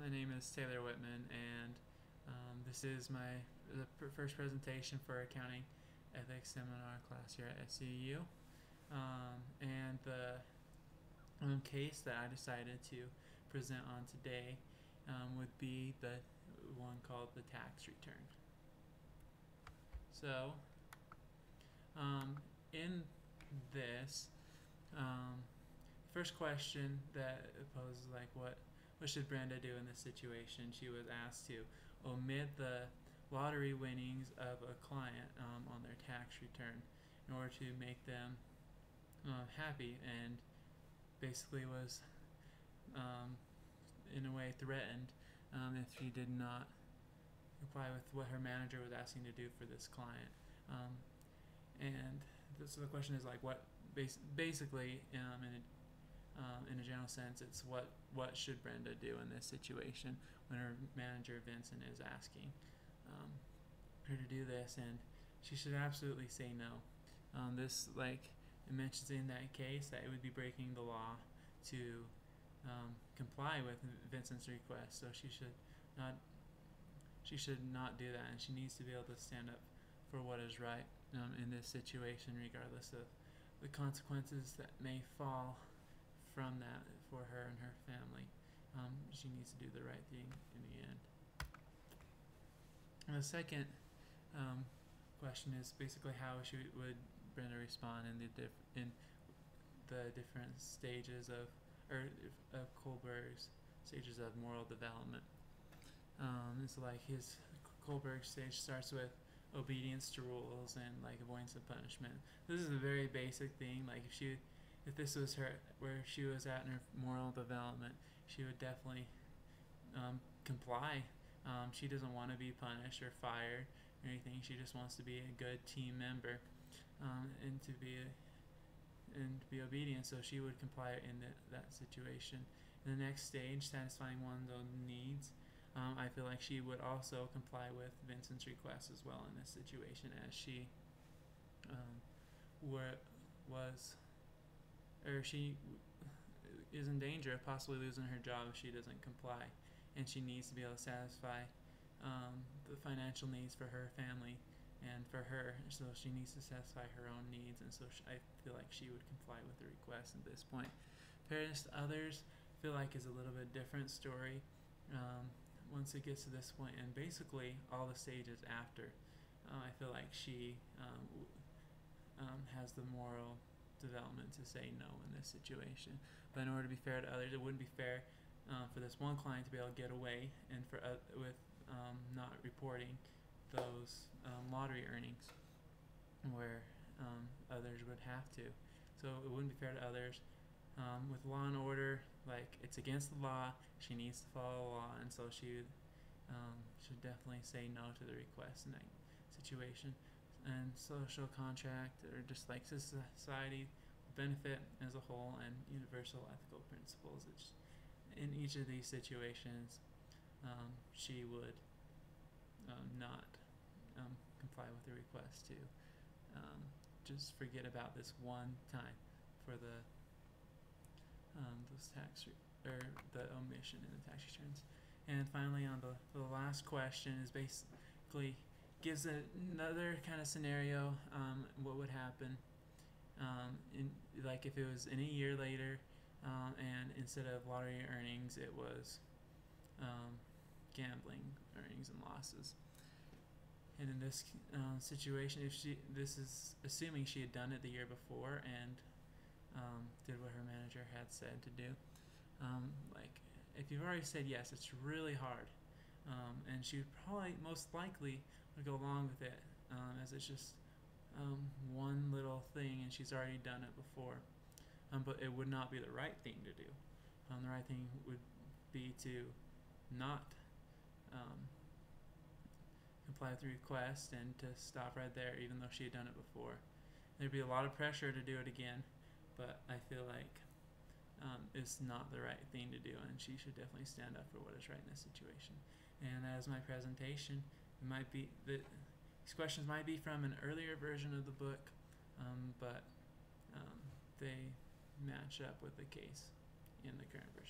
my name is Taylor Whitman, and this is the first presentation for accounting ethics seminar class here at SCU. And the case that I decided to present on today would be the one called the tax return. So, in this, first question that poses what should Brenda do in this situation? She was asked to omit the lottery winnings of a client on their tax return in order to make them happy, and basically was in a way threatened if she did not comply with what her manager was asking to do for this client. So the question is what basically in a general sense, it's what should Brenda do in this situation when her manager Vincent is asking her to do this, and she should absolutely say no. This it mentions in that case that it would be breaking the law to comply with Vincent's request, so she should not do that, and she needs to be able to stand up for what is right in this situation, regardless of the consequences that may fall from that for her and her family. She needs to do the right thing in the end. And the second question is basically how would Brenda respond in the different stages of Kohlberg's stages of moral development. It's his Kohlberg stage starts with obedience to rules and avoidance of punishment. This is a very basic thing. If this was where she was at in her moral development, she would definitely comply. She doesn't want to be punished or fired or anything. She just wants to be a good team member and to be obedient. So she would comply in that situation. In the next stage, satisfying one's own needs, I feel like she would also comply with Vincent's request as well in this situation, as she she is in danger of possibly losing her job if she doesn't comply, and she needs to be able to satisfy the financial needs for her family and for her, so she needs to satisfy her own needs, and so I feel like she would comply with the request at this point. Fairness to others, I feel like is a little bit different story once it gets to this point, and basically all the stages after. I feel like she has the moral development to say no in this situation. But in order to be fair to others, it wouldn't be fair for this one client to be able to get away and with not reporting those lottery earnings where others would have to. So it wouldn't be fair to others. With law and order, it's against the law, she needs to follow the law, and so she should definitely say no to the request in that situation. And social contract, or just society benefit as a whole, and universal ethical principles. In each of these situations, she would not comply with the request to just forget about this one time for the the omission in the tax returns. And finally, on the last question is basically gives another kind of scenario, what would happen if it was in a year later, and instead of lottery earnings it was gambling earnings and losses. And in this situation, this is assuming she had done it the year before and did what her manager had said to do. If you've already said yes, it's really hard, and she probably most likely would go along with it, as it's just one little thing and she's already done it before, but it would not be the right thing to do. The right thing would be to not comply with the request and to stop right there, even though she had done it before. There'd be a lot of pressure to do it again, but I feel like it's not the right thing to do, and she should definitely stand up for what is right in this situation. And as my presentation, it might be that these questions might be from an earlier version of the book, but they match up with the case in the current version.